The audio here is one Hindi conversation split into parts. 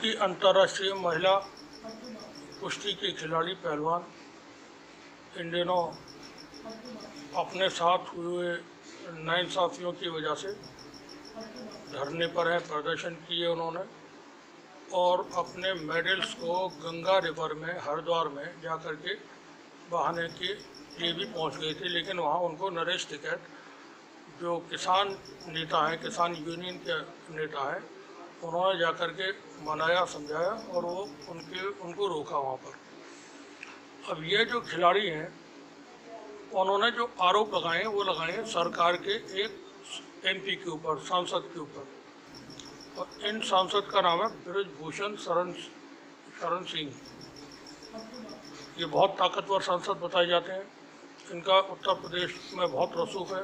की अंतर्राष्ट्रीय महिला कुश्ती की खिलाड़ी पहलवान इन दिनों अपने साथ हुए नाइंसाफियों की वजह से धरने पर है, प्रदर्शन किए उन्होंने और अपने मेडल्स को गंगा रिवर में हरिद्वार में जाकर के बहाने के लिए भी पहुंच गए थे। लेकिन वहां उनको नरेश टिकैत जो किसान नेता है, किसान यूनियन के नेता है, उन्होंने जाकर के मनाया, समझाया और वो उनको रोका वहाँ पर। अब ये जो खिलाड़ी हैं उन्होंने जो आरोप लगाए वो लगाए हैं सरकार के एक एमपी के ऊपर, सांसद के ऊपर। और इन सांसद का नाम है बृजभूषण शरण सिंह। ये बहुत ताकतवर सांसद बताए जाते हैं। इनका उत्तर प्रदेश में बहुत रसूख है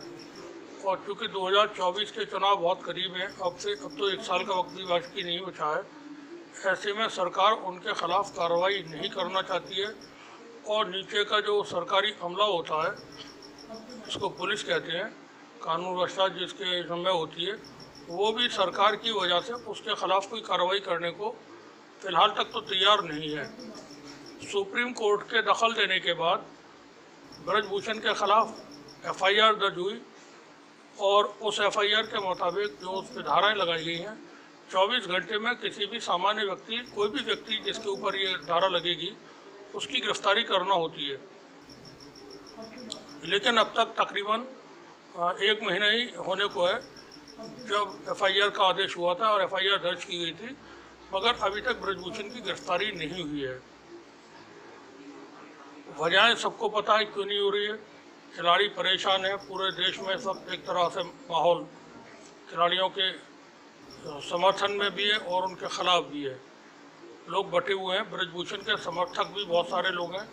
और चूँकि 2024 के चुनाव बहुत करीब हैं, अब तो 1 साल का वक्त भी बाकी नहीं बचा है। ऐसे में सरकार उनके खिलाफ कार्रवाई नहीं करना चाहती है और नीचे का जो सरकारी अमला होता है, इसको पुलिस कहते हैं, कानून व्यवस्था जिसके जिम्मे होती है, वो भी सरकार की वजह से उसके खिलाफ कोई कार्रवाई करने को फ़िलहाल तक तो तैयार नहीं है। सुप्रीम कोर्ट के दखल देने के बाद बृजभूषण के खिलाफ FIR दर्ज हुई और उस FIR के मुताबिक जो उस पर धाराएँ लगाई गई हैं, 24 घंटे में किसी भी सामान्य व्यक्ति, कोई भी व्यक्ति जिसके ऊपर ये धारा लगेगी, उसकी गिरफ्तारी करना होती है। लेकिन अब तक तकरीबन 1 महीना ही होने को है जब FIR का आदेश हुआ था और FIR दर्ज की गई थी, मगर अभी तक बृजभूषण की गिरफ्तारी नहीं हुई है। वजह सबको पता है क्यों नहीं हो रही है। खिलाड़ी परेशान है, पूरे देश में इस वक्त एक तरह से माहौल खिलाड़ियों के समर्थन में भी है और उनके खिलाफ भी है। लोग बटे हुए हैं, बृजभूषण के समर्थक भी बहुत सारे लोग हैं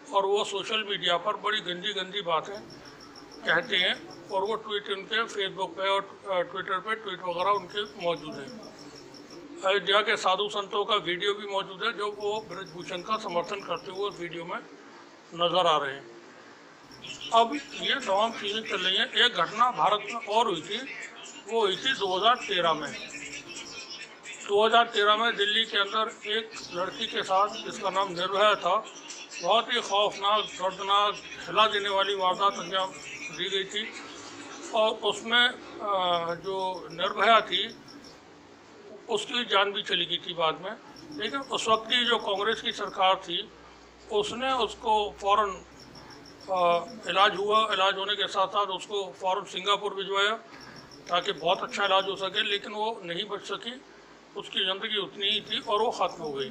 और वो सोशल मीडिया पर बड़ी गंदी गंदी बातें कहते हैं और वो ट्वीट उनके फेसबुक पे और ट्विटर पे ट्वीट वगैरह उनके मौजूद हैं। अयोध्या के साधु संतों का वीडियो भी मौजूद है जो वो बृजभूषण का समर्थन करते हुए उस वीडियो में नज़र आ रहे हैं। अब ये तमाम चीज़ें चल रही हैं। एक घटना भारत में और हुई थी, वो हुई थी 2013 में। 2013 में दिल्ली के अंदर एक लड़की के साथ, जिसका नाम निर्भया था, बहुत ही खौफनाक, दर्दनाक, हिला देने वाली वारदात अंजाम दी गई थी और उसमें जो निर्भया थी उसकी जान भी चली गई थी बाद में। लेकिन उस वक्त की जो कांग्रेस की सरकार थी उसने उसको फ़ौरन इलाज हुआ, इलाज होने के साथ साथ उसको फ़ौरन सिंगापुर भिजवाया ताकि बहुत अच्छा इलाज हो सके, लेकिन वो नहीं बच सकी। उसकी ज़िंदगी उतनी ही थी और वो ख़त्म हो गई।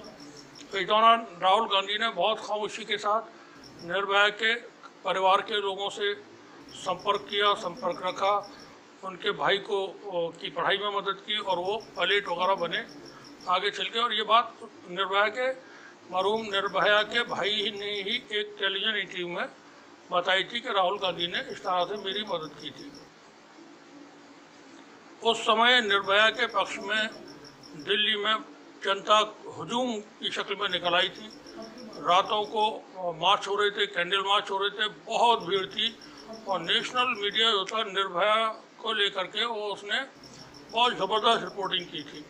तो इस दौरान राहुल गांधी ने बहुत खामोशी के साथ निर्भया के परिवार के लोगों से संपर्क किया, संपर्क रखा, उनके भाई को की पढ़ाई में मदद की और वो पायलट वगैरह बने, आगे चल के। और ये बात मरहूम निर्भया के भाई ने ही एक टेलीविज़न इंटरव्यू में बताई थी कि राहुल गांधी ने इस तरह से मेरी मदद की थी। उस समय निर्भया के पक्ष में दिल्ली में जनता हुजूम की शक्ल में निकल आई थी। रातों को मार्च हो रहे थे, कैंडल मार्च हो रहे थे, बहुत भीड़ थी और नेशनल मीडिया जो था निर्भया को लेकर के उसने बहुत ज़बरदस्त रिपोर्टिंग की थी।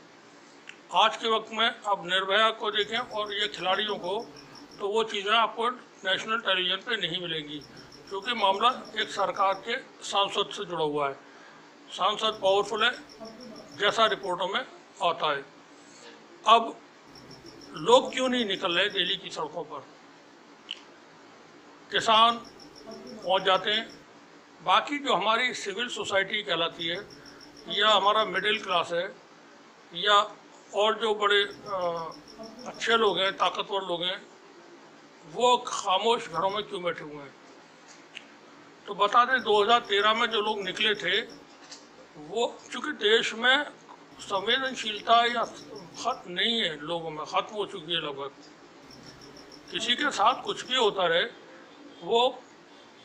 आज के वक्त में अब निर्भया को देखें और ये खिलाड़ियों को, तो वो चीज़ें आपको नेशनल टेलीविज़न पे नहीं मिलेंगी, क्योंकि मामला एक सरकार के सांसद से जुड़ा हुआ है। सांसद पावरफुल है जैसा रिपोर्टों में आता है। अब लोग क्यों नहीं निकल रहे दिल्ली की सड़कों पर? किसान पहुंच जाते हैं, बाकी जो हमारी सिविल सोसाइटी कहलाती है या हमारा मिडिल क्लास है या और जो बड़े अच्छे लोग हैं, ताकतवर लोग हैं, वो खामोश घरों में क्यों बैठे हुए हैं? तो बता दें 2013 में जो लोग निकले थे वो, चूँकि देश में संवेदनशीलता या खत्म नहीं है, लोगों में खत्म हो चुकी है लगभग। किसी के साथ कुछ भी होता रहे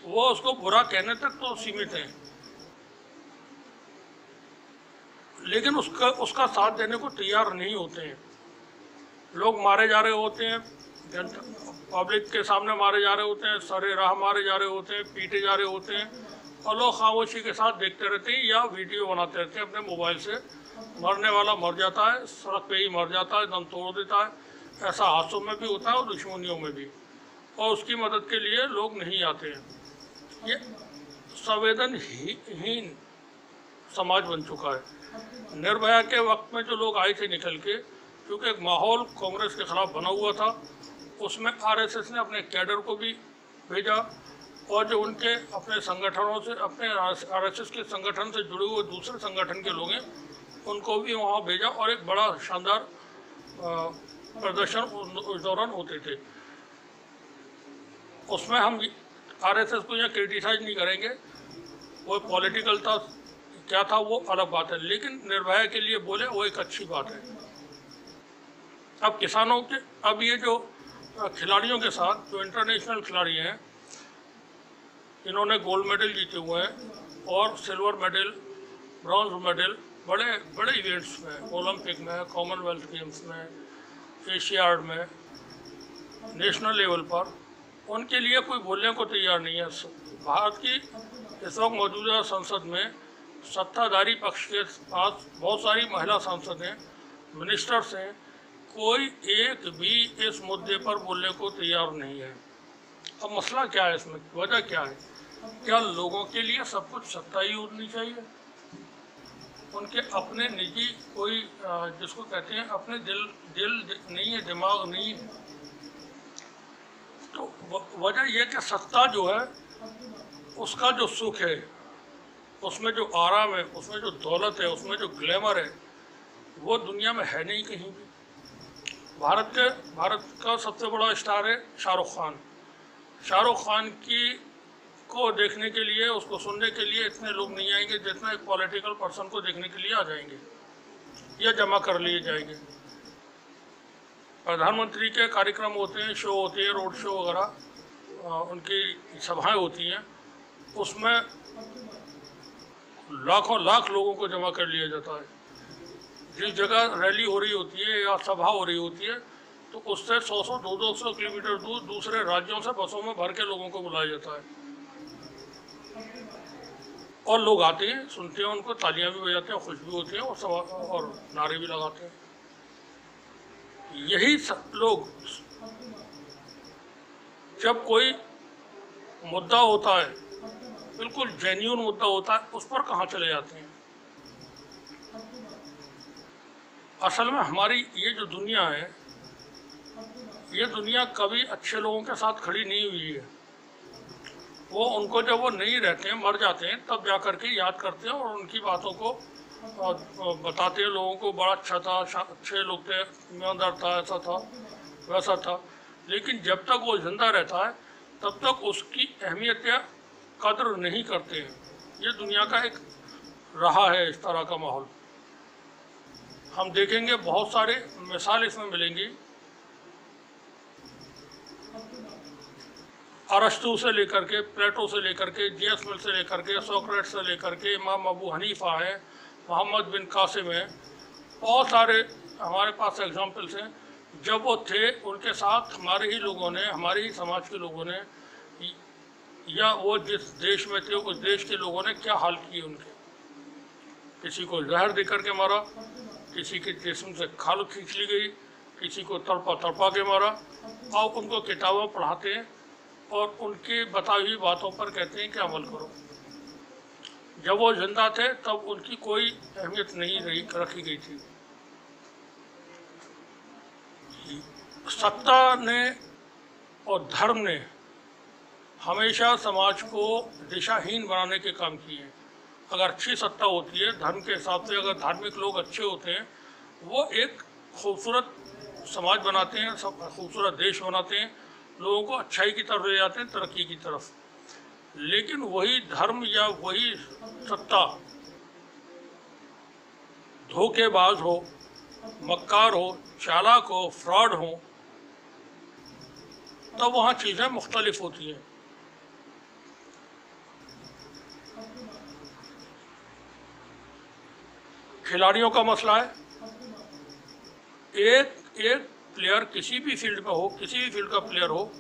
वो उसको बुरा कहने तक तो सीमित है, लेकिन उसका साथ देने को तैयार नहीं होते हैं। लोग मारे जा रहे होते हैं, जनता पब्लिक के सामने मारे जा रहे होते हैं, सरे राह मारे जा रहे होते हैं, पीटे जा रहे होते हैं और लोग खामोशी के साथ देखते रहते हैं या वीडियो बनाते रहते हैं अपने मोबाइल से मरने वाला मर जाता है, सड़क पे ही मर जाता है, दम तोड़ देता है। ऐसा हादसों में भी होता है और दुश्मनियों में भी, और उसकी मदद के लिए लोग नहीं आते हैं। ये संवेदनहीन समाज बन चुका है। निर्भया के वक्त में जो लोग आए थे निकल के, क्योंकि एक माहौल कांग्रेस के खिलाफ बना हुआ था, उसमें आरएसएस ने अपने कैडर को भी भेजा, और जो उनके अपने संगठनों से, अपने आरएसएस के संगठन से जुड़े हुए दूसरे संगठन के लोग हैं, उनको भी वहाँ भेजा, और एक बड़ा शानदार प्रदर्शन उस दौरान होते थे। उसमें हम आरएसएस को यहाँ क्रिटिसाइज नहीं करेंगे, वो पॉलिटिकल था, क्या था वो अलग बात है, लेकिन निर्भया के लिए बोले वो एक अच्छी बात है। अब किसानों के, अब ये जो खिलाड़ियों के साथ जो इंटरनेशनल खिलाड़ी हैं, इन्होंने गोल्ड मेडल जीते हुए हैं और सिल्वर मेडल, ब्रॉन्ज मेडल बड़े बड़े इवेंट्स में, ओलंपिक में, कॉमनवेल्थ गेम्स में, एशियाड में, नेशनल लेवल पर, उनके लिए कोई बोलने को तैयार नहीं है। भारत की इस वक्त मौजूदा संसद में सत्ताधारी पक्ष के पास बहुत सारी महिला सांसद हैं, मिनिस्टर्स हैं, कोई एक भी इस मुद्दे पर बोलने को तैयार नहीं है। अब मसला क्या है इसमें, वजह क्या है? क्या लोगों के लिए सब कुछ सत्ता ही होनी चाहिए? उनके अपने निजी कोई जिसको कहते हैं अपने दिल नहीं है, दिमाग नहीं है। तो वजह यह कि सत्ता जो है, उसका जो सुख है, उसमें जो आराम है, उसमें जो दौलत है, उसमें जो ग्लैमर है, वो दुनिया में है नहीं कहीं भी। भारत का सबसे बड़ा स्टार है शाहरुख खान। शाहरुख खान को देखने के लिए, उसको सुनने के लिए इतने लोग नहीं आएंगे जितना एक पॉलिटिकल पर्सन को देखने के लिए आ जाएंगे या जमा कर लिए जाएंगे। प्रधानमंत्री के कार्यक्रम होते हैं, शो होते हैं, रोड शो वगैरह, उनकी सभाएं होती हैं, उसमें लाखों लाख लोगों को जमा कर लिया जाता है। जिस जगह रैली हो रही होती है या सभा हो रही होती है, तो उससे 100-100, 200 किलोमीटर दूर दूसरे राज्यों से बसों में भर के लोगों को बुलाया जाता है, और लोग आते हैं, सुनते हैं उनको, तालियां भी बजाते हैं, खुश भी होते हैं और नारे भी लगाते हैं। यही सब लोग जब कोई मुद्दा होता है, बिल्कुल जेन्युइन मुद्दा होता है, उस पर कहाँ चले जाते हैं? असल में हमारी ये जो दुनिया है, ये दुनिया कभी अच्छे लोगों के साथ खड़ी नहीं हुई है। वो उनको जब वो नहीं रहते हैं, मर जाते हैं, तब जा कर के याद करते हैं और उनकी बातों को बताते हैं लोगों को, बड़ा अच्छा था, अच्छे लोग थे, ईमानदार था, ऐसा था, वैसा था। लेकिन जब तक वो जिंदा रहता है, तब तक उसकी अहमियत या कद्र नहीं करते हैं। ये दुनिया का एक रहा है इस तरह का माहौल। हम देखेंगे बहुत सारे मिसाल इसमें मिलेंगी। अरस्तु से लेकर के, प्लेटो से लेकर के, जेम्स मिल से लेकर के, सोक्रेटिस से लेकर के, इमाम अबू हनीफा है, मोहम्मद बिन कासिम है, बहुत सारे हमारे पास एग्जाम्पल्स हैं। जब वो थे, उनके साथ हमारे ही लोगों ने, हमारे ही समाज के लोगों ने, या वो जिस देश में थे उस देश के लोगों ने क्या हाल किए उनके। किसी को जहर दे करके मारा, किसी के जिस्म से खाल खींच ली गई, किसी को तड़पा के मारा। आप उनको किताबें पढ़ाते हैं और उनकी बताई हुई बातों पर कहते हैं कि अमल करो। जब वो जिंदा थे तब उनकी कोई अहमियत नहीं रखी गई थी। सत्ता ने और धर्म ने हमेशा समाज को दिशाहीन बनाने के काम किए हैं। अगर अच्छी सत्ता होती है धर्म के हिसाब से, अगर धार्मिक लोग अच्छे होते हैं, वो एक खूबसूरत समाज बनाते हैं, सब खूबसूरत देश बनाते हैं, लोगों को अच्छाई की तरफ ले जाते हैं, तरक्की की तरफ। लेकिन वही धर्म या वही सत्ता धोखेबाज हो, मक्कार हो, चालाक हो, फ्रॉड हो, तब वहाँ चीज़ें मुख्तलिफ होती हैं। खिलाड़ियों का मसला है, एक प्लेयर किसी भी फील्ड में हो, किसी भी फील्ड का प्लेयर हो,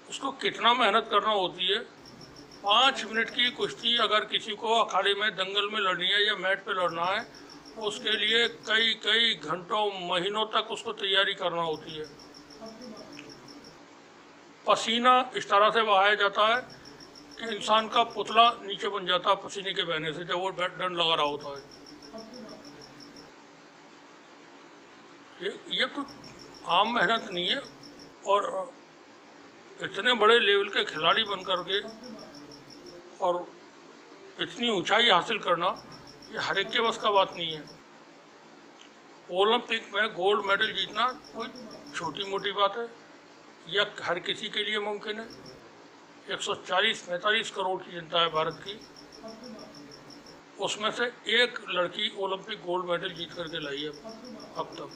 उसको कितना मेहनत करना होती है। 5 मिनट की कुश्ती अगर किसी को अखाड़े में, दंगल में लड़नी है या मैट पे लड़ना है, उसके लिए कई कई घंटों महीनों तक उसको तैयारी करना होती है। पसीना इस तरह से बहाया जाता है कि इंसान का पुतला नीचे बन जाता है पसीने के बहने से, जब वो डंड लगा रहा होता है। ये कोई आम मेहनत नहीं है, और इतने बड़े लेवल के खिलाड़ी बन करके और इतनी ऊंचाई हासिल करना, ये हर एक के बस का बात नहीं है। ओलंपिक में गोल्ड मेडल जीतना कोई छोटी मोटी बात है, यह हर किसी के लिए मुमकिन है। 140-45 करोड़ की जनता है भारत की, उसमें से एक लड़की ओलंपिक गोल्ड मेडल जीत करके लाई है अब तक,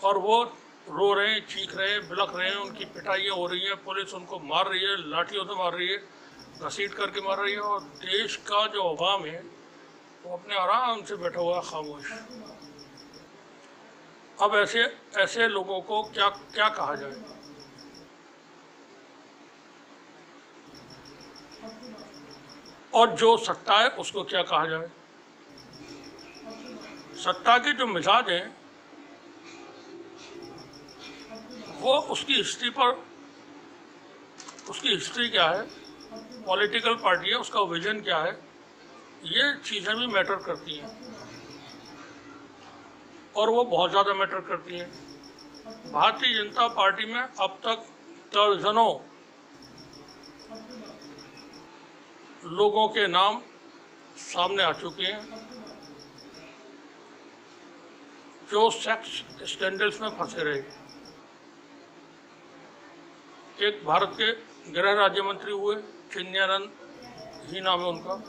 और वो रो रहे हैं, चीख रहे हैं, बिलख रहे हैं, उनकी पिटाइयाँ हो रही हैं, पुलिस उनको मार रही है, लाठियों से मार रही है, घसीट करके मार रही है, और देश का जो अवाम है वो अपने आराम से बैठा हुआ है खामोश। अब ऐसे लोगों को क्या क्या कहा जाए? और जो सत्ता है उसको क्या कहा जाए? सत्ता के जो मिजाज हैं वो उसकी हिस्ट्री क्या है, पॉलिटिकल पार्टी है, उसका विजन क्या है, ये चीज़ें भी मैटर करती हैं, और वो बहुत ज़्यादा मैटर करती हैं। भारतीय जनता पार्टी में अब तक दर्जनों लोगों के नाम सामने आ चुके हैं जो सेक्स स्कैंडल्स में फंसे रहे। एक भारत के गृह राज्य मंत्री हुए, चिन्यानंद ही नाम है उनका।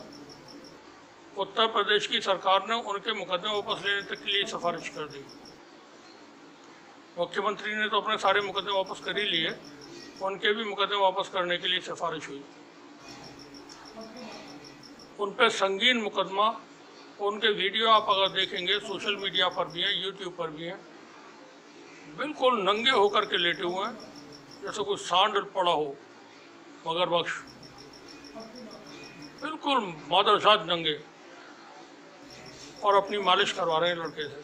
उत्तर प्रदेश की सरकार ने उनके मुकदमे वापस लेने तक के लिए सिफारिश कर दी। मुख्यमंत्री ने तो अपने सारे मुकदमे वापस कर ही लिए, उनके भी मुकदमे वापस करने के लिए सिफारिश हुई। उन पर संगीन मुकदमा, उनके वीडियो आप अगर देखेंगे सोशल मीडिया पर भी हैं, यूट्यूब पर भी हैं, बिल्कुल नंगे होकर के लेटे हुए हैं जैसे कोई सांड पड़ा हो, मगरमच्छ, बिल्कुल मादरजात नंगे, और अपनी मालिश करवा रहे हैं लड़के से।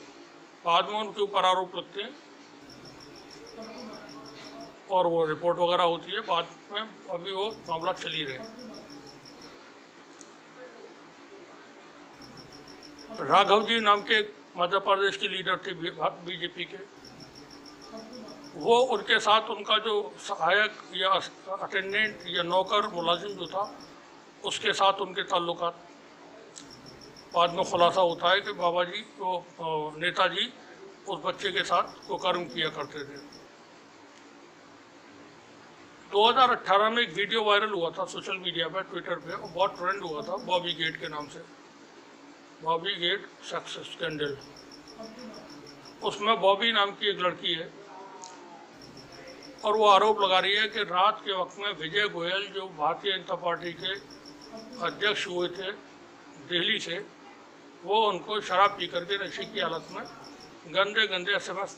बाद में उनके ऊपर आरोप लगते हैं और वो रिपोर्ट वगैरह होती है बाद में, अभी वो मामला चल ही रहे। राघव जी नाम के मध्य प्रदेश के लीडर थे बीजेपी के, वो उनके साथ उनका जो सहायक या अटेंडेंट या नौकर मुलाजिम जो था, उसके साथ उनके ताल्लुकात, बाद में खुलासा होता है कि बाबा जी वो नेताजी उस बच्चे के साथ कुकर्म किया करते थे। 2018 में एक वीडियो वायरल हुआ था सोशल मीडिया पर, ट्विटर पे, और बहुत ट्रेंड हुआ था, बॉबी गेट के नाम से, बॉबी गेट सेक्स स्कैंडल। उसमें बॉबी नाम की एक लड़की है और वो आरोप लगा रही है कि रात के वक्त में विजय गोयल जो भारतीय जनता पार्टी के अध्यक्ष हुए थे दिल्ली से, वो उनको शराब पी करके नशे की हालत में गंदे गंदे SMS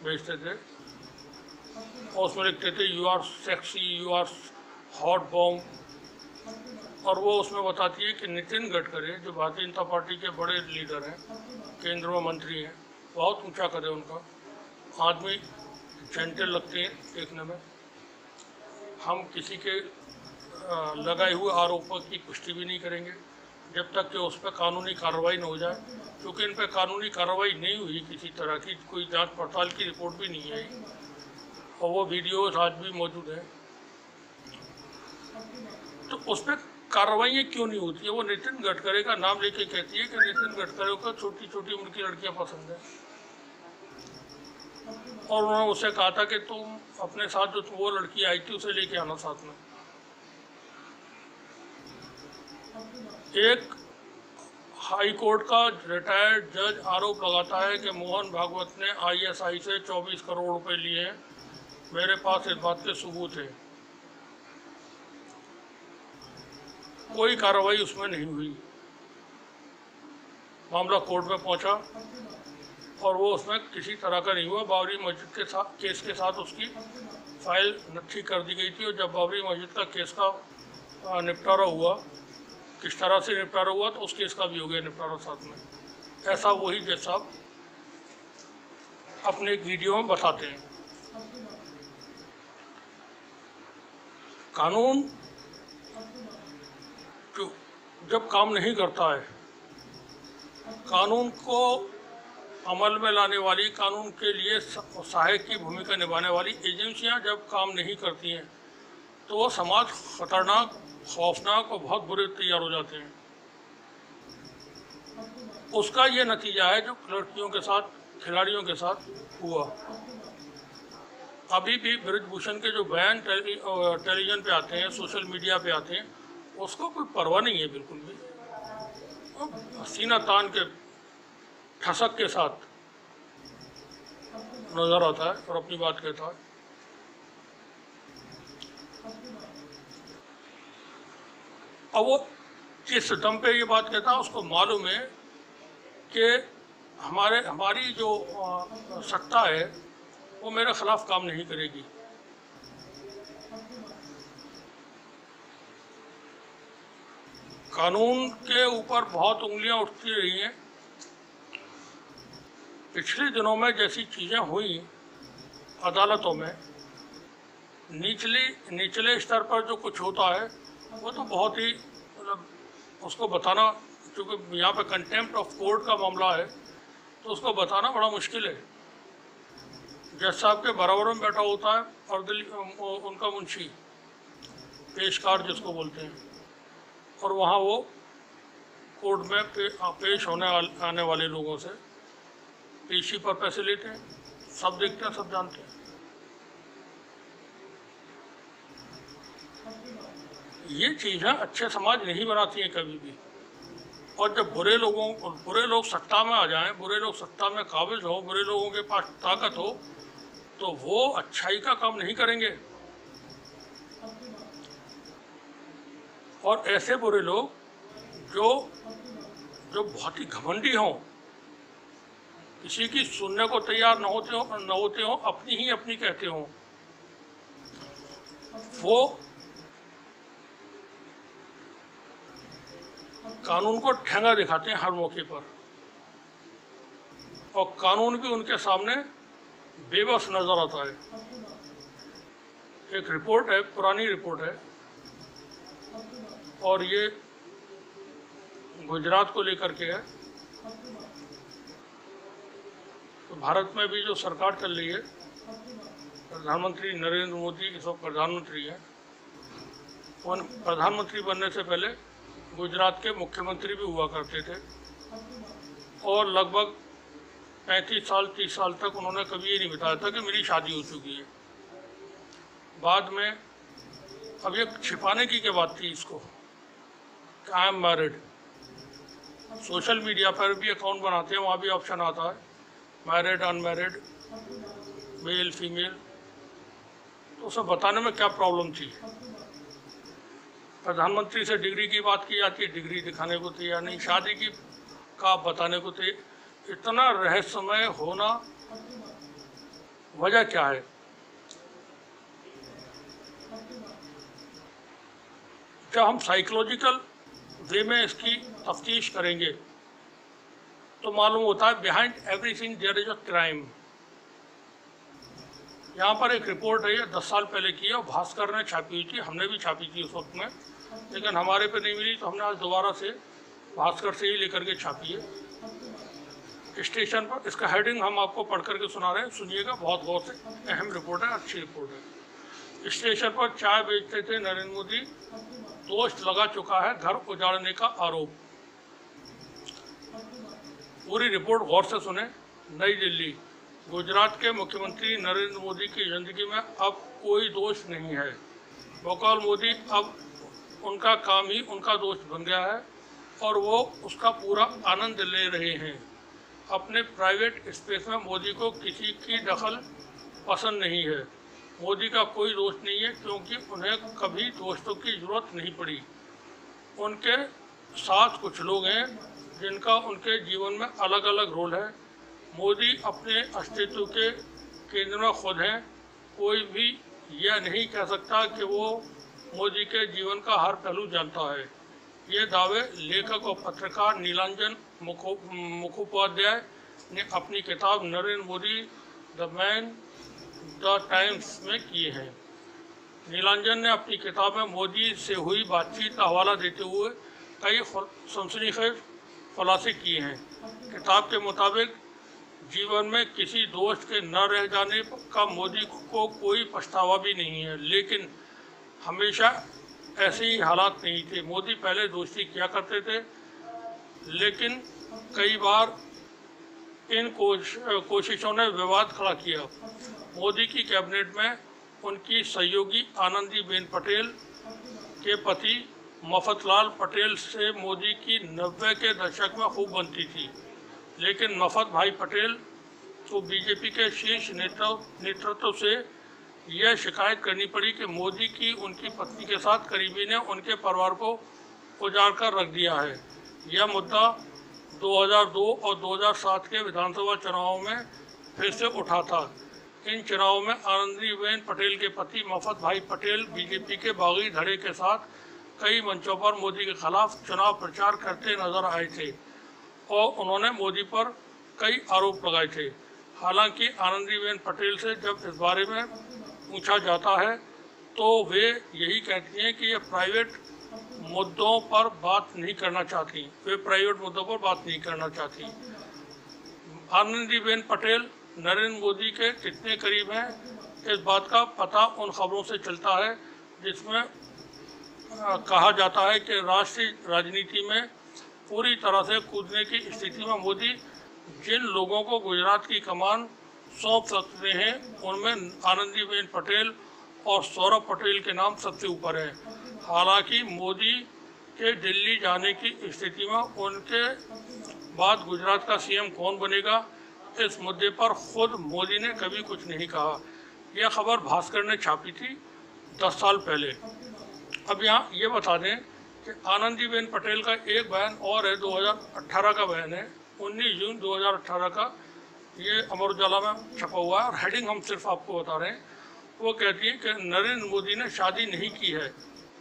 भेजते थे और उसमें लिखते थे you are sexy, you are hot bomb. और वो उसमें बताती है कि नितिन गडकरी जो भारतीय जनता पार्टी के बड़े लीडर हैं, केंद्र में मंत्री हैं, बहुत ऊंचा कद है उनका, आदमी जेंटल लगते हैं देखने में। हम किसी के लगाए हुए आरोपों की पुष्टि भी नहीं करेंगे जब तक कि उस पर कानूनी कार्रवाई न हो जाए, क्योंकि इन पर कानूनी कार्रवाई नहीं हुई, किसी तरह की कोई जांच पड़ताल की रिपोर्ट भी नहीं आई, और वो वीडियोस आज भी मौजूद हैं। तो उस पर कार्रवाई क्यों नहीं होती है? वो नितिन गडकरी का नाम लेके कहती है कि नितिन गडकरी को छोटी छोटी उम्र की लड़कियां पसंद है, और उन्होंने उससे कहा था कि तुम अपने साथ जो वो लड़की आई थी उसे लेके आना साथ में। एक हाई कोर्ट का रिटायर्ड जज आरोप लगाता है कि मोहन भागवत ने ISI से 24 करोड़ रुपए लिए हैं, मेरे पास इस बात के सबूत है। कोई कार्रवाई उसमें नहीं हुई, मामला कोर्ट में पहुंचा और वो उसमें किसी तरह का नहीं हुआ। बाबरी मस्जिद के साथ केस के साथ उसकी फाइल नट्ठी कर दी गई थी, और जब बाबरी मस्जिद का केस का निपटारा हुआ, किस तरह से निपटारा हुआ, तो उस केस का भी हो गया निपटारा साथ में। ऐसा वही जज साहब अपने एक वीडियो में बताते हैं। कानून जो जब काम नहीं करता है, कानून को अमल में लाने वाली, कानून के लिए सहायक की भूमिका निभाने वाली एजेंसियां जब काम नहीं करती हैं तो वो समाज खतरनाक, खौफनाक और बहुत बुरे तैयार हो जाते हैं। उसका ये नतीजा है जो लड़कियों के साथ, खिलाड़ियों के साथ हुआ। अभी भी ब्रिजभूषण के जो बयान टेलीविज़न पे आते हैं, सोशल मीडिया पे आते हैं, उसको कोई परवाह नहीं है बिल्कुल भी। सीना तान के ठसक के साथ नजर आता है और अपनी बात कहता है। अब वो जिस दम पे ये बात कहता है उसको मालूम है कि हमारी जो सत्ता है वो मेरे खिलाफ काम नहीं करेगी। कानून के ऊपर बहुत उंगलियां उठती रही हैं। पिछले दिनों में जैसी चीज़ें हुई अदालतों में, निचले स्तर पर जो कुछ होता है वो तो बहुत ही, मतलब उसको बताना, क्योंकि यहाँ पे कंटेम्प्ट ऑफ कोर्ट का मामला है तो उसको बताना बड़ा मुश्किल है। जज साहब के बराबर में बैठा होता है और उनका मुंशी, पेशकार जिसको बोलते हैं, और वहाँ वो कोर्ट में पेश आने वाले लोगों से पेशी पर पैसे लेते हैं। सब देखते हैं, सब जानते हैं। ये चीज़ें अच्छे समाज नहीं बनाती हैं कभी भी। और जब बुरे लोग सत्ता में आ जाएं, बुरे लोग सत्ता में काबिज हो, बुरे लोगों के पास ताकत हो, तो वो अच्छाई का काम नहीं करेंगे। और ऐसे बुरे लोग जो बहुत ही घमंडी हों, किसी की सुनने को तैयार न होते हो, अपनी कहते हों, वो कानून को ठेंगा दिखाते हैं हर मौके पर, और कानून भी उनके सामने बेबस नजर आता है। एक रिपोर्ट है, पुरानी रिपोर्ट है, और ये गुजरात को लेकर के है। तो भारत में भी जो सरकार चल रही है, प्रधानमंत्री नरेंद्र मोदी इस वक्त प्रधानमंत्री हैं। प्रधानमंत्री बनने से पहले गुजरात के मुख्यमंत्री भी हुआ करते थे, और लगभग 30 साल तक उन्होंने कभी ये नहीं बताया था कि मेरी शादी हो चुकी है। बाद में, अब ये छिपाने की क्या बात थी इसको, I am married. Social media पर भी अकाउंट बनाते हैं, वहाँ भी ऑप्शन आता है मैरिड, अनमैरिड, मेल, फीमेल। तो उसे बताने में क्या प्रॉब्लम थी? प्रधानमंत्री से डिग्री की बात की जाती है, डिग्री दिखाने को तैयार नहीं। शादी की का बताने को तैयार। इतना रहस्यमय होना वजह क्या है? जब हम साइकोलॉजिकल वे में इसकी तफ्तीश करेंगे तो मालूम होता है behind everything there is a crime. यहाँ पर एक रिपोर्ट है, ये 10 साल पहले की है, और भास्कर ने छापी हुई थी, हमने भी छापी थी उस वक्त में, लेकिन हमारे पे नहीं मिली तो हमने आज दोबारा से भास्कर से ही लेकर के छापी है। स्टेशन पर इसका हेडिंग हम आपको पढ़ करके सुना रहे हैं, सुनिएगा बहुत गौर से। अहम रिपोर्ट है, अच्छी रिपोर्ट है। स्टेशन पर चाय बेचते थे नरेंद्र मोदी, दोष लगा चुका है घर उजाड़ने का आरोप। पूरी रिपोर्ट गौर से सुने। नई दिल्ली, गुजरात के मुख्यमंत्री नरेंद्र मोदी की जिंदगी में अब कोई दोष नहीं है। भोपाल मोदी अब उनका काम ही उनका दोस्त बन गया है और वो उसका पूरा आनंद ले रहे हैं। अपने प्राइवेट स्पेस में मोदी को किसी की दखल पसंद नहीं है। मोदी का कोई दोस्त नहीं है क्योंकि उन्हें कभी दोस्तों की ज़रूरत नहीं पड़ी। उनके साथ कुछ लोग हैं जिनका उनके जीवन में अलग अलग रोल है। मोदी अपने अस्तित्व के केंद्र में खुद हैं। कोई भी यह नहीं कह सकता कि वो मोदी के जीवन का हर पहलू जानता है। ये दावे लेखक और पत्रकार नीलांजन मुखोपाध्याय ने अपनी किताब Narendra Modi the man the times में किए हैं। नीलांजन ने अपनी किताब में मोदी से हुई बातचीत का हवाला देते हुए कई सनसनीखेज खुलासे किए हैं। किताब के मुताबिक जीवन में किसी दोस्त के न रह जाने का मोदी को कोई पछतावा भी नहीं है, लेकिन हमेशा ऐसे ही हालात नहीं थे। मोदी पहले दोस्ती किया करते थे, लेकिन कई बार इन कोशिशों ने विवाद खड़ा किया। मोदी की कैबिनेट में उनकी सहयोगी आनंदीबेन पटेल के पति मफतलाल पटेल से मोदी की 90 के दशक में खूब बनती थी, लेकिन मफत भाई पटेल को बीजेपी के शीर्ष नेतृत्व से यह शिकायत करनी पड़ी कि मोदी की उनकी पत्नी के साथ करीबी ने उनके परिवार को उजाड़ कर रख दिया है। यह मुद्दा 2002 और 2007 के विधानसभा चुनावों में फिर से उठा था। इन चुनावों में आनंदीबेन पटेल के पति मफत भाई पटेल बीजेपी के बागी धड़े के साथ कई मंचों पर मोदी के खिलाफ चुनाव प्रचार करते नजर आए थे और उन्होंने मोदी पर कई आरोप लगाए थे। हालांकि आनंदीबेन पटेल से जब इस बारे में पूछा जाता है तो वे यही कहती हैं कि ये प्राइवेट मुद्दों पर बात नहीं करना चाहती। आनंदीबेन पटेल नरेंद्र मोदी के कितने करीब हैं, इस बात का पता उन खबरों से चलता है जिसमें कहा जाता है कि राष्ट्रीय राजनीति में पूरी तरह से कूदने की स्थिति में मोदी जिन लोगों को गुजरात की कमान सौंप सकते हैं उनमें आनंदीबेन पटेल और सौरभ पटेल के नाम सबसे ऊपर है। हालांकि मोदी के दिल्ली जाने की स्थिति में उनके बाद गुजरात का सीएम कौन बनेगा, इस मुद्दे पर खुद मोदी ने कभी कुछ नहीं कहा। यह खबर भास्कर ने छापी थी 10 साल पहले। अब यहाँ ये बता दें कि आनंदीबेन पटेल का एक बयान और है, 2018 का बयान है, 19 जून 2018 का, ये अमर उजाला में छपा हुआ है और हेडिंग हम सिर्फ आपको बता रहे हैं। वो कहती है कि नरेंद्र मोदी ने शादी नहीं की है,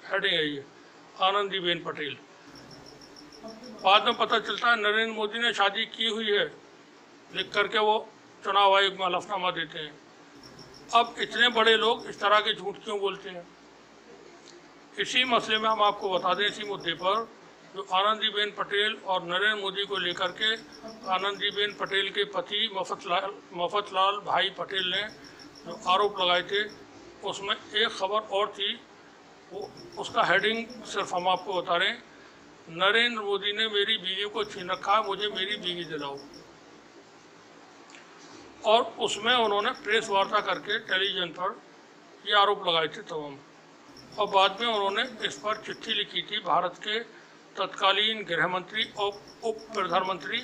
हेडिंग है ये, आनंदीबेन पटेल। बाद में पता चलता है नरेंद्र मोदी ने शादी की हुई है, लिख करके वो चुनाव आयोग में हलफनामा देते हैं। अब इतने बड़े लोग इस तरह के झूठ क्यों बोलते हैं? इसी मसले में हम आपको बता दें, इसी मुद्दे पर जो आनंदीबेन पटेल और नरेंद्र मोदी को लेकर के आनंदीबेन पटेल के पति मफतलाल भाई पटेल ने जो आरोप लगाए थे, उसमें एक खबर और थी, वो उसका हेडिंग सिर्फ हम आपको बता रहे हैं, नरेंद्र मोदी ने मेरी बीवी को छीन रखा, मुझे मेरी बीवी दिलाओ। और उसमें उन्होंने प्रेस वार्ता करके टेलीविज़न पर ये आरोप लगाए थे तमाम। और बाद में उन्होंने इस पर चिट्ठी लिखी थी भारत के तत्कालीन गृह मंत्री और उप प्रधानमंत्री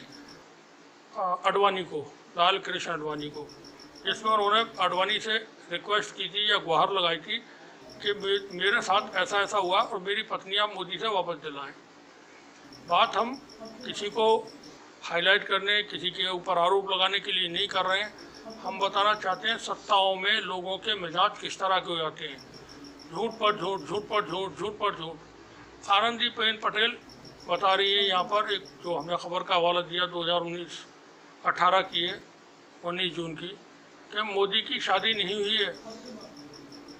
अडवाणी को, लाल कृष्ण अडवाणी को, जिसमें उन्होंने अडवाणी से रिक्वेस्ट की थी या गुहार लगाई थी कि मेरे साथ ऐसा ऐसा हुआ और मेरी पत्नी आप मोदी से वापस दिलाएं। बात हम किसी को हाईलाइट करने, किसी के ऊपर आरोप लगाने के लिए नहीं कर रहे हैं। हम बताना चाहते हैं सत्ताओं में लोगों के मिजाज किस तरह के हो जाते हैं, झूठ पर झूठ, झूठ पर झूठ, झूठ पर झूठ। आनंदीबेन पटेल बता रही है यहाँ पर, एक जो हमने खबर का हवाला दिया 2018 की है, 19 जून की, कि मोदी की शादी नहीं हुई है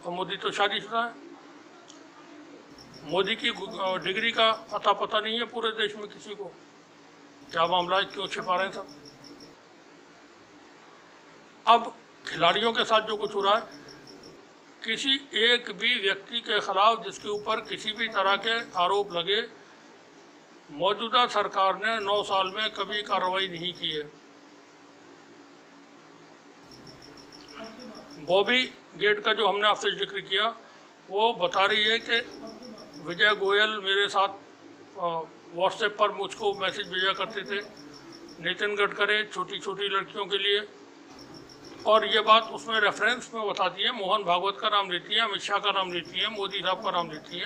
और मोदी तो शादीशुदा है। मोदी की डिग्री का अता पता नहीं है पूरे देश में किसी को। क्या मामला है, क्यों छिपा रहे हैं सब? अब खिलाड़ियों के साथ जो कुछ हो रहा है, किसी एक भी व्यक्ति के खिलाफ जिसके ऊपर किसी भी तरह के आरोप लगे, मौजूदा सरकार ने 9 साल में कभी कार्रवाई नहीं की है। बॉबी गेट का जो हमने आपसे जिक्र किया, वो बता रही है कि विजय गोयल मेरे साथ व्हाट्सएप पर मुझको मैसेज भेजा करते थे, नितिन गडकरी छोटी छोटी लड़कियों के लिए, और ये बात उसमें रेफरेंस में बताती है, मोहन भागवत का नाम लेती है, अमित शाह का नाम लेती है, मोदी साहब का नाम लेती है,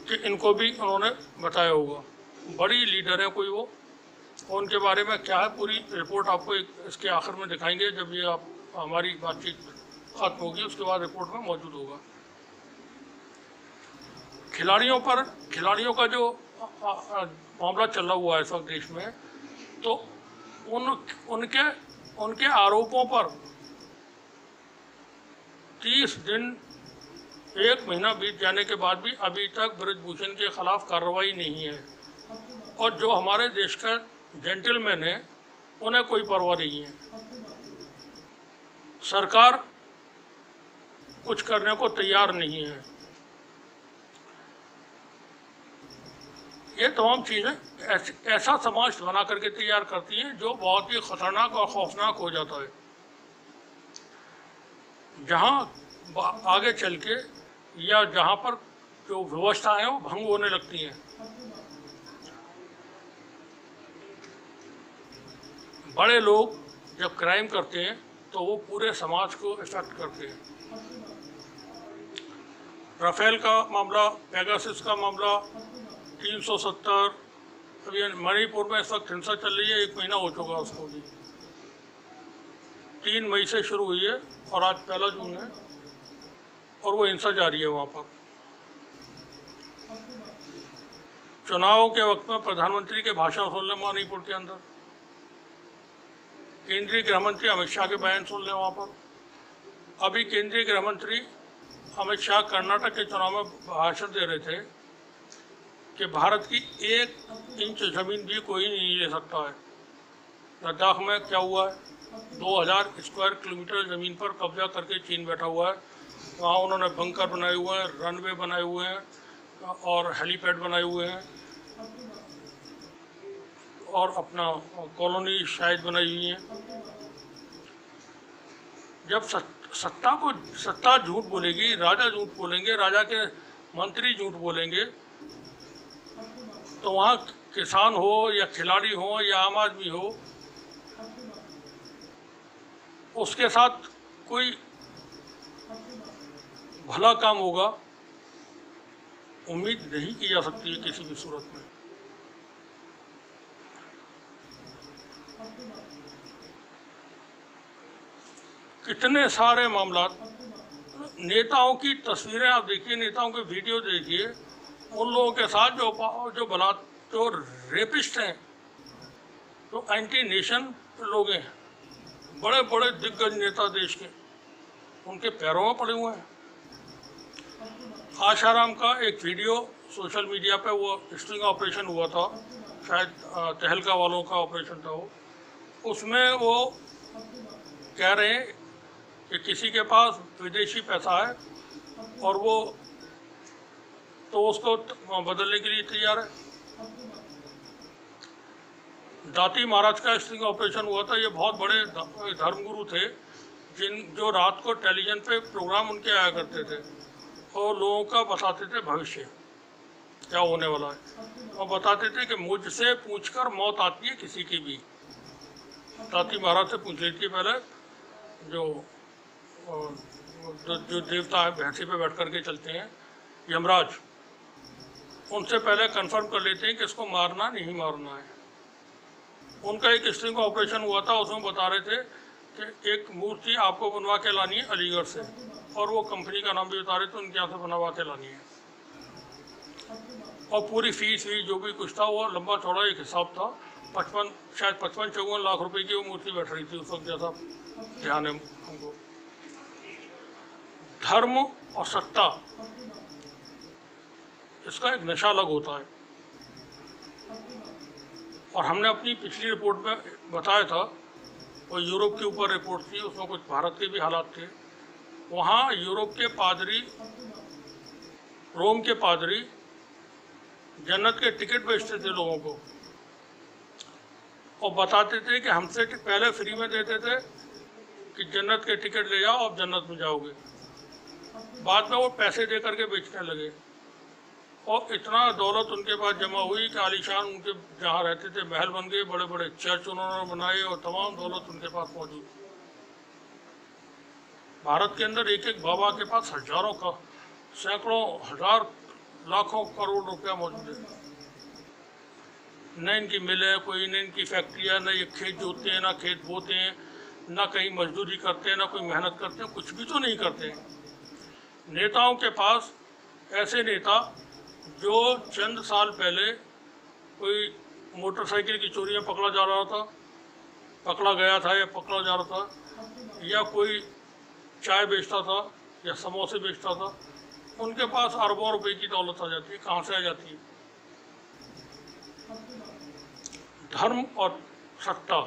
कि इनको भी उन्होंने बताया होगा। बड़ी लीडर है कोई वो, और उनके बारे में क्या है पूरी रिपोर्ट आपको इसके आखिर में दिखाएंगे, जब ये आप हमारी बातचीत खत्म होगी उसके बाद रिपोर्ट में मौजूद होगा। खिलाड़ियों का जो मामला चल रहा हुआ है इस वक्त देश में, तो उनके आरोपों पर 30 दिन 1 महीना बीत जाने के बाद भी अभी तक ब्रजभूषण के खिलाफ कार्रवाई नहीं है। और जो हमारे देश का जेंटलमैन है उन्हें कोई परवाह नहीं है। सरकार कुछ करने को तैयार नहीं है। ये तमाम चीज़ें ऐसा समाज बना करके तैयार करती हैं जो बहुत ही खतरनाक और खौफनाक हो जाता है, जहाँ आगे चल के या जहाँ पर जो व्यवस्था है वो भंग होने लगती हैं। बड़े लोग जब क्राइम करते हैं तो वो पूरे समाज को इफेक्ट करते हैं। राफेल का मामला, पेगासस का मामला, 370, अभी मणिपुर में इस वक्त हिंसा चल रही है, 1 महीना हो चुका उसको भी। 3 मई से शुरू हुई है और आज 1 जून है और वो हिंसा जारी है वहाँ पर। चुनाव के वक्त में प्रधानमंत्री के भाषण सुन लें मणिपुर के अंदर, केंद्रीय गृह मंत्री अमित शाह के बयान सुन लें वहाँ पर। अभी केंद्रीय गृह मंत्री अमित शाह कर्नाटक के चुनाव में भाषण दे रहे थे कि भारत की 1 इंच ज़मीन भी कोई नहीं ले सकता है। लद्दाख में क्या हुआ है, 2000 स्क्वायर किलोमीटर ज़मीन पर कब्जा करके चीन बैठा हुआ है। वहाँ उन्होंने बंकर बनाए हुए हैं, रनवे बनाए हुए हैं और हेलीपैड बनाए हुए हैं और अपना कॉलोनी शायद बनाई हुई है। जब सत्ता झूठ बोलेगी, राजा झूठ बोलेंगे, राजा के मंत्री झूठ बोलेंगे, तो वहाँ किसान हो या खिलाड़ी हो या आम आदमी हो, उसके साथ कोई भला काम होगा उम्मीद नहीं की जा सकती है किसी भी सूरत में। कितने सारे मामला, नेताओं की तस्वीरें आप देखिए, नेताओं के वीडियो देखिए, उन लोगों के साथ जो रेपिस्ट हैं, जो एंटी नेशन लोग हैं, बड़े बड़े दिग्गज नेता देश के, उनके पैरों में पड़े हुए हैं। आशाराम का एक वीडियो सोशल मीडिया पे, वो स्टिंग ऑपरेशन हुआ था, शायद तहलका वालों का ऑपरेशन था वो, उसमें वो कह रहे हैं कि किसी के पास विदेशी पैसा है और वो तो उसको बदलने के लिए तैयार है। दाती महाराज का स्टिंग ऑपरेशन हुआ था। ये बहुत बड़े धर्मगुरु थे जो रात को टेलीविज़न पे प्रोग्राम उनके आया करते थे और लोगों का बताते थे भविष्य क्या होने वाला है, और बताते थे कि मुझसे पूछकर मौत आती है किसी की भी। दाती महाराज से पूछ लेती है पहले, जो देवता है भैंसी पे बैठ करके चलते हैं, यमराज, उनसे पहले कंफर्म कर लेते हैं कि इसको मारना नहीं मारना है। उनका एक स्टिंग ऑपरेशन हुआ था, उसमें बता रहे थे कि एक मूर्ति आपको बनवा के लानी है अलीगढ़ से, और वो कंपनी का नाम भी बता रहे थे, उनके यहाँ से बनवा के लानी है, और पूरी फीस जो भी कुछ था वो लंबा चौड़ा एक हिसाब था। 55-54 लाख रुपए की वो मूर्ति बैठ रही थी उस वक्त, जैसा ध्यान है हमको। धर्म और सत्ता, इसका एक नशा अलग होता है। और हमने अपनी पिछली रिपोर्ट में बताया था, वो यूरोप के ऊपर रिपोर्ट थी, उसमें कुछ भारत के भी हालात थे। वहाँ यूरोप के पादरी, रोम के पादरी जन्नत के टिकट बेचते थे लोगों को और बताते थे कि हमसे पहले फ्री में देते थे कि जन्नत के टिकट ले जाओ, आप जन्नत में जाओगे। बाद में वो पैसे दे करके बेचने लगे और इतना दौलत उनके पास जमा हुई कि आलीशान उनके जहाँ रहते थे महल बन गए, बड़े बड़े चर्च उन्होंने बनाए और तमाम दौलत उनके पास मौजूद। भारत के अंदर एक एक बाबा के पास हजारों का, सैकड़ों, हजार, लाखों करोड़ रुपया मौजूद है। न इनकी मिलें कोई, न इनकी फैक्ट्रियाँ, न ये खेत जोतते हैं, ना खेत बोते हैं, ना कहीं मजदूरी करते हैं, ना कोई मेहनत करते हैं, कुछ भी तो नहीं करते हैं। नेताओं के पास, ऐसे नेता जो चंद साल पहले कोई मोटरसाइकिल की चोरी में पकड़ा जा रहा था, पकड़ा गया था या पकड़ा जा रहा था, या कोई चाय बेचता था या समोसे बेचता था, उनके पास अरबों रुपए की दौलत आ जाती है। कहाँ से आ जाती है? धर्म और सत्ता,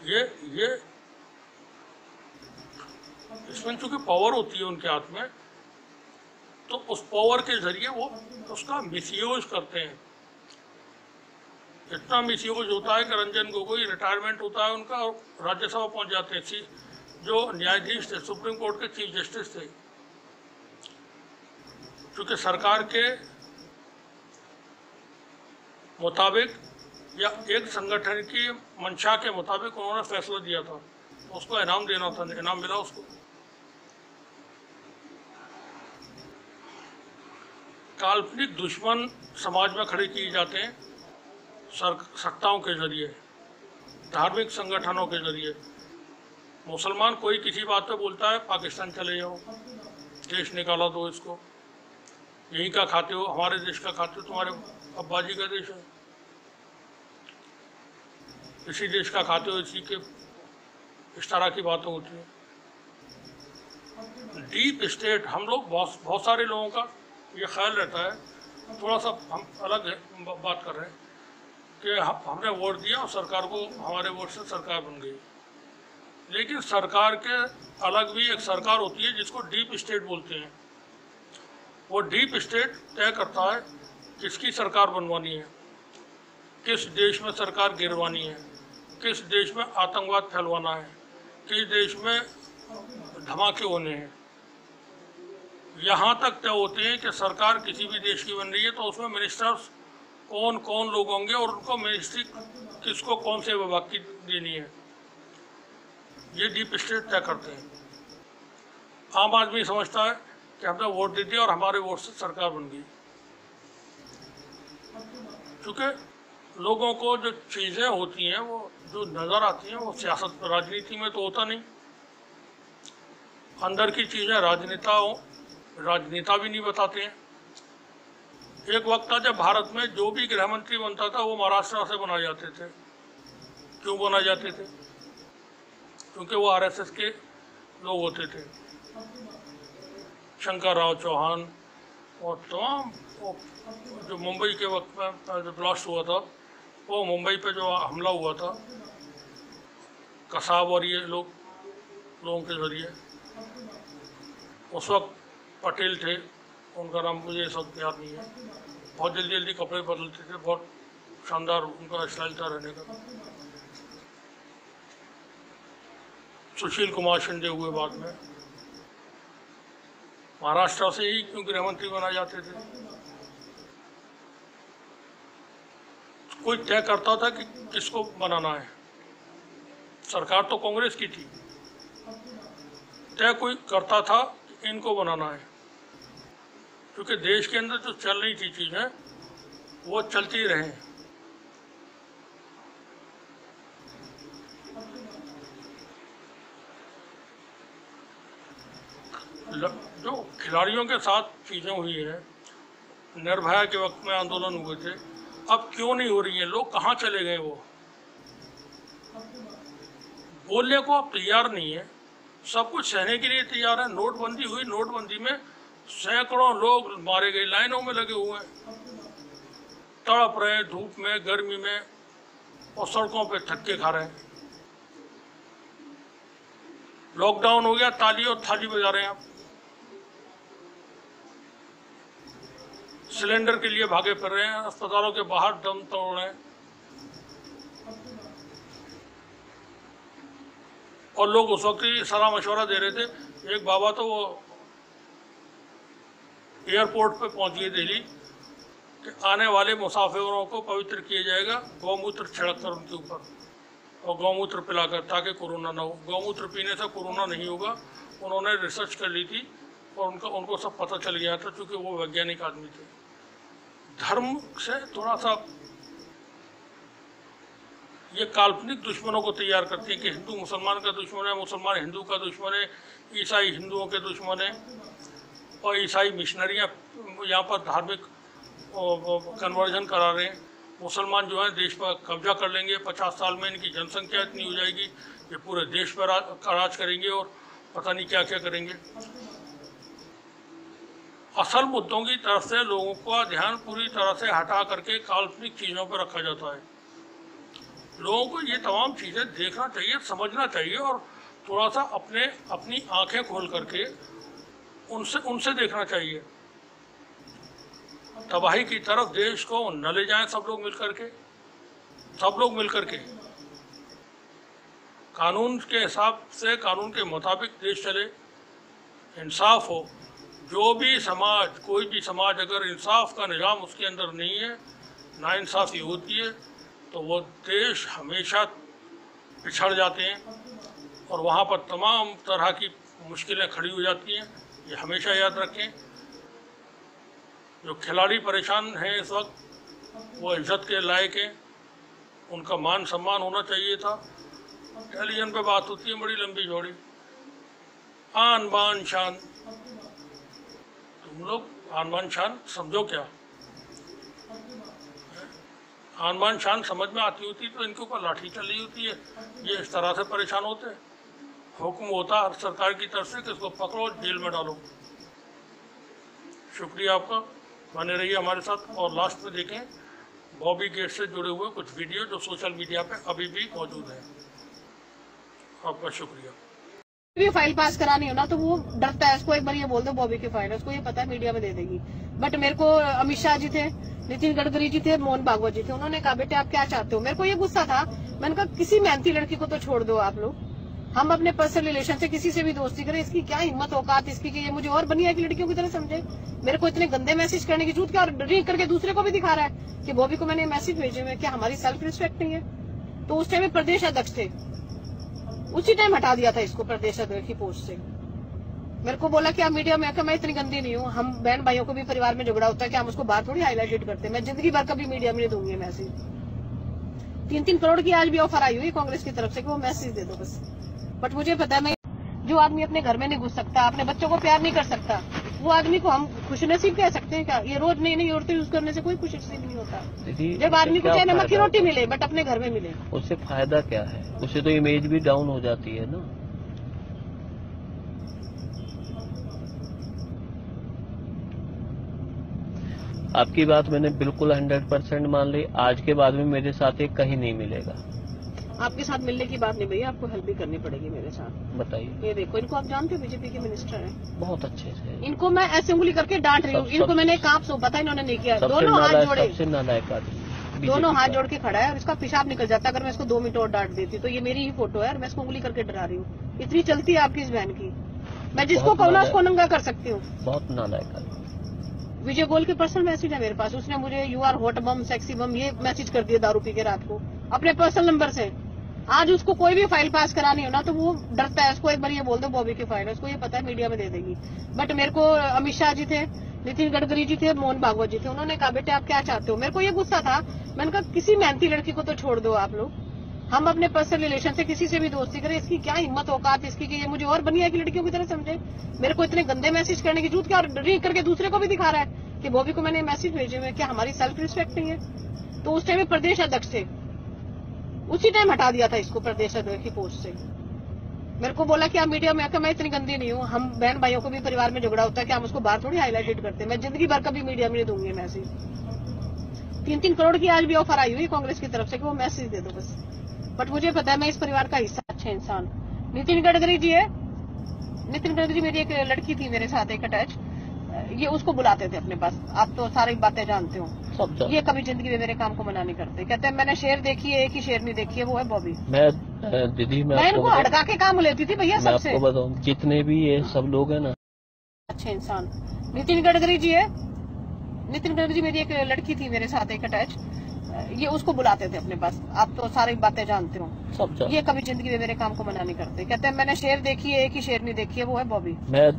ये इसमें चूंकि पावर होती है उनके हाथ में, तो उस पावर के जरिए वो उसका मिसयूज करते हैं। इतना मिसयूज होता है कि रंजन गोगोई रिटायरमेंट होता है उनका और राज्यसभा पहुंच जाते हैं। जो न्यायाधीश थे, सुप्रीम कोर्ट के चीफ जस्टिस थे, क्योंकि सरकार के मुताबिक या एक संगठन की मंशा के मुताबिक उन्होंने फैसला दिया था, उसको इनाम देना था, इनाम मिला उसको। काल्पनिक दुश्मन समाज में खड़े किए जाते हैं सत्ताओं के जरिए, धार्मिक संगठनों के जरिए। मुसलमान कोई किसी बात पे बोलता है पाकिस्तान चले जाओ, देश निकाला दो इसको, यहीं का खाते हो, हमारे देश का खाते हो, तुम्हारे अब्बाजी का देश है, इसी देश का खाते हो, इसी के इस तरह की बातें होती हैं। डीप स्टेट, हम लोग बहुत सारे लोगों का ये ख्याल रहता है, थोड़ा सा हम अलग बात कर रहे हैं कि हमने वोट दिया और सरकार को, हमारे वोट से सरकार बन गई। लेकिन सरकार के अलग भी एक सरकार होती है जिसको डीप स्टेट बोलते हैं। वो डीप स्टेट तय करता है किसकी सरकार बनवानी है, किस देश में सरकार गिरवानी है, किस देश में आतंकवाद फैलवाना है, किस देश में धमाके होने हैं। यहाँ तक तय होते हैं कि सरकार किसी भी देश की बन रही है तो उसमें मिनिस्टर्स कौन कौन लोग होंगे और उनको मिनिस्ट्री किसको कौन से विभाग की देनी है, ये डीप स्टेट तय करते हैं। आम आदमी समझता है कि हमने वोट दे दिया और हमारे वोट से सरकार बन गई, क्योंकि लोगों को जो चीज़ें होती हैं वो जो नज़र आती हैं वो सियासत, राजनीति में तो होता नहीं। अंदर की चीज़ें राजनेता भी नहीं बताते हैं। एक वक्त था जब भारत में जो भी गृह मंत्री बनता था वो महाराष्ट्र से बनाए जाते थे। क्यों बनाए जाते थे? क्योंकि वो आरएसएस के लोग होते थे। शंकर राव चौहान और तमाम जो मुंबई के वक्त में जो ब्लास्ट हुआ था, वो मुंबई पे जो हमला हुआ था कसाब और ये लोगों के जरिए, उस वक्त पटेल थे, उनका नाम मुझे सब याद नहीं है, बहुत जल्दी जल्दी कपड़े बदलते थे, बहुत शानदार उनका स्टाइल था रहने का। सुशील कुमार शिंदे हुए बाद में, महाराष्ट्र से ही क्यों गृह मंत्री बनाए जाते थे? कोई तय करता था कि किसको बनाना है। सरकार तो कांग्रेस की थी, तय कोई करता था कि इनको बनाना है, क्योंकि देश के अंदर जो चल रही थी चीज़ें वो चलती रहे। जो खिलाड़ियों के साथ चीज़ें हुई हैं, निर्भया के वक्त में आंदोलन हुए थे, अब क्यों नहीं हो रही हैं? लोग कहाँ चले गए? वो बोलने को अब तैयार नहीं है, सब कुछ सहने के लिए तैयार है। नोटबंदी हुई, नोटबंदी में सैकड़ों लोग मारे गए, लाइनों में लगे हुए हैं, तड़प रहे हैं धूप में, गर्मी में, और सड़कों पे धक्के खा रहे हैं। लॉकडाउन हो गया, ताली और थाली बजा रहे हैं आप। सिलेंडर के लिए भागे फिर रहे हैं, अस्पतालों के बाहर दम तोड़ रहे हैं, और लोग उस वक्त ही सलाह मशवरा दे रहे थे। एक बाबा तो वो एयरपोर्ट पे पहुंच गए दिल्ली कि आने वाले मुसाफिरों को पवित्र किया जाएगा गौमूत्र छिड़क कर उनके ऊपर, और गौमूत्र पिलाकर, ताकि कोरोना ना हो। गौमूत्र पीने से कोरोना नहीं होगा। उन्होंने रिसर्च कर ली थी और उनको सब पता चल गया था, क्योंकि वो वैज्ञानिक आदमी थे। धर्म से थोड़ा सा ये काल्पनिक दुश्मनों को तैयार करती है कि हिंदू मुसलमान का दुश्मन है, मुसलमान हिंदू का दुश्मन है, ईसाई हिंदुओं के दुश्मन है, और ईसाई मिशनरियाँ यहाँ पर धार्मिक कन्वर्जन करा रहे हैं। मुसलमान जो है देश पर कब्जा कर लेंगे, 50 साल में इनकी जनसंख्या इतनी हो जाएगी ये पूरे देश पर राज करेंगे और पता नहीं क्या क्या करेंगे। असल मुद्दों की तरफ से लोगों का ध्यान पूरी तरह से हटा करके काल्पनिक चीज़ों पर रखा जाता है। लोगों को ये तमाम चीज़ें देखना चाहिए, समझना चाहिए और थोड़ा सा अपनी आंखें खोल करके उनसे देखना चाहिए। तबाही की तरफ देश को न ले जाएं सब लोग मिलकर के कानून के हिसाब से, कानून के मुताबिक देश चले, इंसाफ हो। जो भी समाज, कोई भी समाज अगर इंसाफ का निज़ाम उसके अंदर नहीं है, नाइंसाफ़ी होती है, तो वो देश हमेशा पिछड़ जाते हैं और वहाँ पर तमाम तरह की मुश्किलें खड़ी हो जाती हैं। ये हमेशा याद रखें। जो खिलाड़ी परेशान हैं इस वक्त वो इज्जत के लायक हैं, उनका मान सम्मान होना चाहिए था। टेलीविज़न पे बात होती है बड़ी लंबी चौड़ी, आन बान शान। तुम लोग आन बान शान समझो क्या? आन बान शान समझ में आती होती तो इनके ऊपर लाठी चल रही होती है। ये इस तरह से परेशान होते हैं। हुक्म होता हर सरकार की तरफ से कि इसको पकड़ो, जेल में डालो। शुक्रिया आपका, बने रहिए हमारे साथ। और लास्ट में देखें बॉबी गेट से जुड़े हुए कुछ वीडियो जो सोशल मीडिया पे अभी भी मौजूद है। आपका शुक्रिया। भी फाइल पास करानी हो ना तो वो डरता है, उसको एक बार ये बोल दो बॉबी की फाइल है, उसको ये पता है मीडिया में दे देगी। बट मेरे को अमित शाह जी थे, नितिन गडकरी जी थे, मोहन भागवत जी थे, उन्होंने कहा बेटे आप क्या चाहते हो। मेरे को ये गुस्सा था, मैंने कहा किसी मेहनती लड़की को तो छोड़ दो आप लोग, हम अपने पर्सनल रिलेशन से किसी से भी दोस्ती करें। इसकी क्या हिम्मत औकात इसकी कि ये मुझे और बनिया की लड़कियों की तरह समझे। मेरे को इतने गंदे मैसेज करने की जरूरत क्या, और रीड करके दूसरे को भी दिखा रहा है कि बॉबी को मैंने मैसेज भेजे हुए। क्या हमारी सेल्फ रिस्पेक्ट नहीं है? तो उस टाइम में प्रदेश अध्यक्ष थे, उसी टाइम हटा दिया था इसको प्रदेश अध्यक्ष की पोस्ट से। मेरे को बोला कि आप मीडिया में, मैं इतनी गंदी नहीं हूँ, हम बहन भाइयों को भी परिवार में झगड़ा होता है कि हम उसको बाहर थोड़ी हाईलाइटेड करते हैं। मैं जिंदगी भर कभी मीडिया में नहीं दूंगी मैसेज। 3-3 करोड़ की आज भी ऑफर आई हुई कांग्रेस की तरफ से कि वो मैसेज दे दो बस। बट मुझे पता है, मैं जो आदमी अपने घर में नहीं घुस सकता, अपने बच्चों को प्यार नहीं कर सकता, वो आदमी को हम खुशनसीब कह सकते हैं क्या? ये रोज नई नई औरतें यूज करने से कोई खुशनसीब नहीं होता। जब आदमी को चाहे नमक की रोटी मिले बट अपने घर में मिले, उससे फायदा क्या है? उससे तो इमेज भी डाउन हो जाती है ना। आपकी बात मैंने बिल्कुल 100% मान ली। आज के बाद में मेरे साथ ये कहीं नहीं मिलेगा। आपके साथ मिलने की बात नहीं भैया, आपको हेल्प भी करनी पड़ेगी मेरे साथ। बताइए। ये देखो, इनको आप जानते हो, बीजेपी के मिनिस्टर हैं, बहुत अच्छे से। इनको मैं ऐसे उंगली करके डांट रही हूँ। इनको मैंने काम सो पता इन्होंने नहीं किया। दोनों हाथ जोड़े, सबसे नालायक आदमी, दोनों हाथ जोड़ के खड़ा है और इसका पेशाब निकल जाता है अगर मैं इसको 2 मिनट और डांट देती। तो ये मेरी ही फोटो है और मैं इसको उंगली करके डरा रही हूँ। इतनी चलती है आपकी इस बहन की। मैं जिसको कहूँ ना उसको नंगा कर सकती हूँ। बहुत नालायक आदमी। विजय गोल के पर्सनल मैसेज है मेरे पास, उसने मुझे you are hot bomb, sexy bomb, ये मैसेज कर दिया दारू पी के रात को अपने पर्सनल नंबर से। आज उसको कोई भी फाइल पास करानी हो ना तो वो डरता है, उसको एक बार ये बोल दो बॉबी की फाइल है, उसको ये पता है मीडिया में दे देगी। बट मेरे को अमित शाह जी थे, नितिन गडकरी जी थे, मोहन भागवत जी थे, उन्होंने कहा बेटे आप क्या चाहते हो। मेरे को ये गुस्सा था, मैंने कहा किसी मेहनती लड़की को तो छोड़ दो आप लोग, हम अपने पर्सनल रिलेशन से किसी से भी दोस्ती करें। इसकी क्या हिम्मत औकात इसकी कि ये मुझे और बनिया की लड़कियों की तरह समझे। मेरे को इतने गंदे मैसेज करने की जरूरत क्या, और रीड करके दूसरे को भी दिखा रहा है कि बॉबी को मैंने मैसेज भेजे हुए। क्या हमारी सेल्फ रिस्पेक्ट नहीं है? तो उस टाइम में प्रदेश अध्यक्ष थे, उसी टाइम हटा दिया था इसको प्रदेश अध्यक्ष की पोस्ट से। मेरे को बोला कि आप मीडिया में, मैं इतनी गंदी नहीं हूँ, हम बहन भाइयों को भी परिवार में झगड़ा होता है कि हम उसको बाहर थोड़ी हाईलाइटेड करते हैं। मैं जिंदगी भर कभी मीडिया में नहीं दूंगी मैसेज। 3-3 करोड़ की आज भी ऑफर आई हुई कांग्रेस की तरफ से कि वो मैसेज दे दो बस। बट मुझे पता है मैं इस परिवार का हिस्सा, अच्छे इंसान। नितिन गडकरी जी है, नितिन गडकरी मेरी एक लड़की थी मेरे साथ एक अटैच, ये उसको बुलाते थे अपने पास। आप तो सारी बातें जानते हो। ये कभी जिंदगी में मेरे काम को मना नहीं करते। कहते हैं मैंने शेर देखी है, एक ही शेर नहीं देखी है, वो है बॉबी। मैं दीदी मैं इनको हड़का के काम लेती थी भैया सबसे। आपको बताऊं, जितने भी ये सब लोग हैं ना, अच्छे इंसान। नितिन गडकरी जी है, नितिन गडकरी जी मेरी एक लड़की थी मेरे साथ एक अटैच, ये उसको बुलाते थे अपने पास। आप तो सारी बातें जानते हो। ये कभी जिंदगी में मेरे काम को मना नहीं करते। कहते हैं मैंने शेर देखी है, एक ही शेर नहीं देखी है, वो है बॉबी। मैं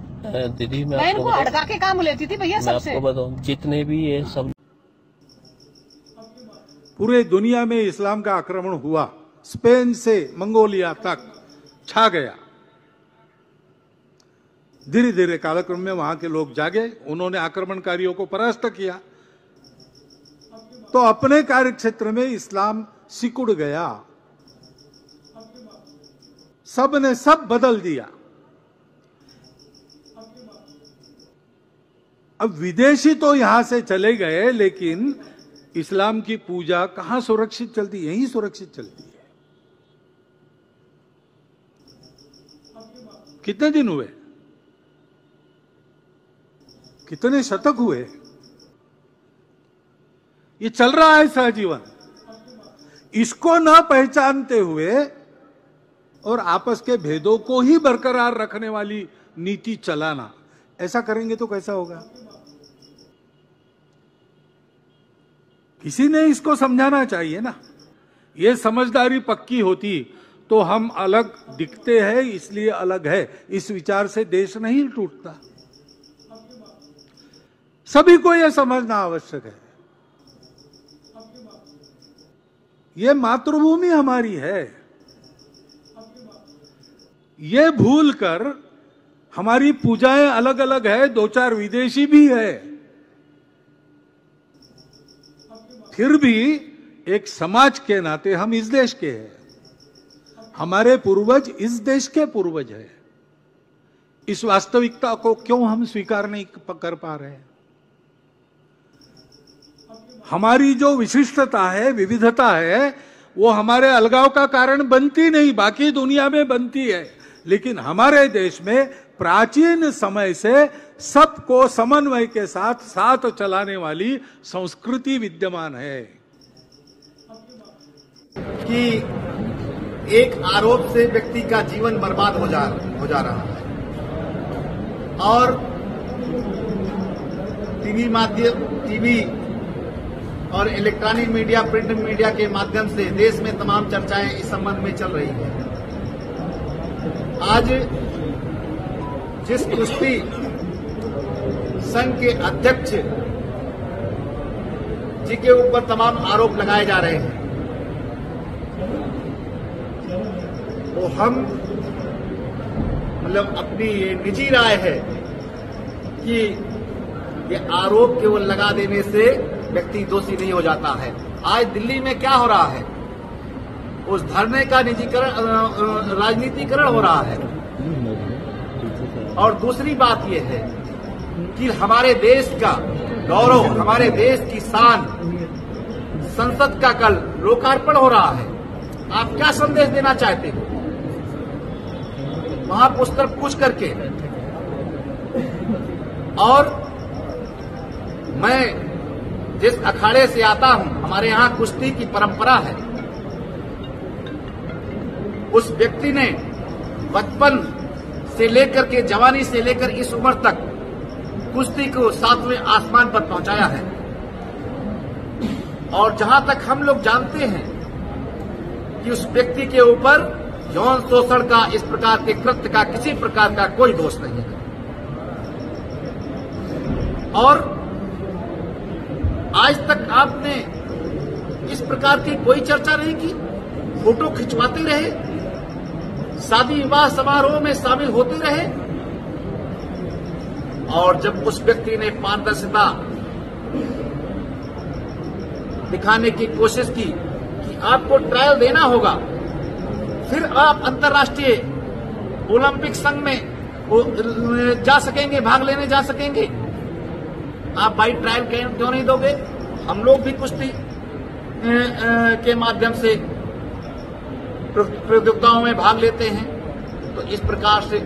दीदी मैं इनको हड़का के काम लेती थी भैया सबसे। आपको बताऊं, जितने भी ये सब पूरे दुनिया में इस्लाम का आक्रमण हुआ, स्पेन से मंगोलिया तक छा गया। धीरे धीरे कालक्रम में वहां के लोग जागे, उन्होंने आक्रमणकारियों को परास्त किया, तो अपने कार्यक्षेत्र में इस्लाम सिकुड़ गया, सब ने सब बदल दिया। अब विदेशी तो यहां से चले गए, लेकिन इस्लाम की पूजा कहां सुरक्षित चलती? यहीं सुरक्षित चलती है। कितने दिन हुए, कितने शतक हुए, ये चल रहा है सहजीवन। इसको न पहचानते हुए और आपस के भेदों को ही बरकरार रखने वाली नीति चलाना, ऐसा करेंगे तो कैसा होगा? किसी ने इसको समझाना चाहिए ना। ये समझदारी पक्की होती तो हम अलग दिखते हैं इसलिए अलग है, इस विचार से देश नहीं टूटता। सभी को यह समझना आवश्यक है। ये मातृभूमि हमारी है, ये भूलकर हमारी पूजाएं अलग अलग है, दो चार विदेशी भी है, फिर भी एक समाज के नाते हम इस देश के हैं। हमारे पूर्वज इस देश के पूर्वज हैं। इस वास्तविकता को क्यों हम स्वीकार नहीं कर पा रहे हैं? हमारी जो विशिष्टता है, विविधता है, वो हमारे अलगाव का कारण बनती नहीं, बाकी दुनिया में बनती है, लेकिन हमारे देश में प्राचीन समय से सबको समन्वय के साथ साथ चलाने वाली संस्कृति विद्यमान है। कि एक आरोप से व्यक्ति का जीवन बर्बाद हो जा रहा है और टीवी और इलेक्ट्रॉनिक मीडिया, प्रिंट मीडिया के माध्यम से देश में तमाम चर्चाएं इस संबंध में चल रही है। आज जिस कुश्ती संघ के अध्यक्ष जी के ऊपर तमाम आरोप लगाए जा रहे हैं, तो हम अपनी ये निजी राय है कि ये आरोप केवल लगा देने से व्यक्ति दोषी नहीं हो जाता है। आज दिल्ली में क्या हो रहा है, उस धरने का निजीकरण, राजनीतिकरण हो रहा है। और दूसरी बात यह है कि हमारे देश का गौरव, हमारे देश की शान, संसद का कल लोकार्पण हो रहा है। आप क्या संदेश देना चाहते हो वहां पुस्तक पूछ करके? और मैं जिस अखाड़े से आता हूं, हमारे यहां कुश्ती की परंपरा है। उस व्यक्ति ने बचपन से लेकर के, जवानी से लेकर इस उम्र तक कुश्ती को 7वें आसमान पर पहुंचाया है। और जहां तक हम लोग जानते हैं कि उस व्यक्ति के ऊपर यौन शोषण का, इस प्रकार के कृत्य का, किसी प्रकार का कोई दोष नहीं है। और आज तक आपने इस प्रकार की कोई चर्चा नहीं की। फोटो खिंचवाते रहे, शादी विवाह समारोह में शामिल होते रहे, और जब उस व्यक्ति ने पारदर्शिता दिखाने की कोशिश की कि आपको ट्रायल देना होगा, फिर आप अंतर्राष्ट्रीय ओलंपिक संघ में जा सकेंगे, भाग लेने जा सकेंगे। आप बाई ट्रायल क्यों नहीं दोगे? हम लोग भी कुश्ती के माध्यम से प्रतियोगिताओं में भाग लेते हैं। तो इस प्रकार से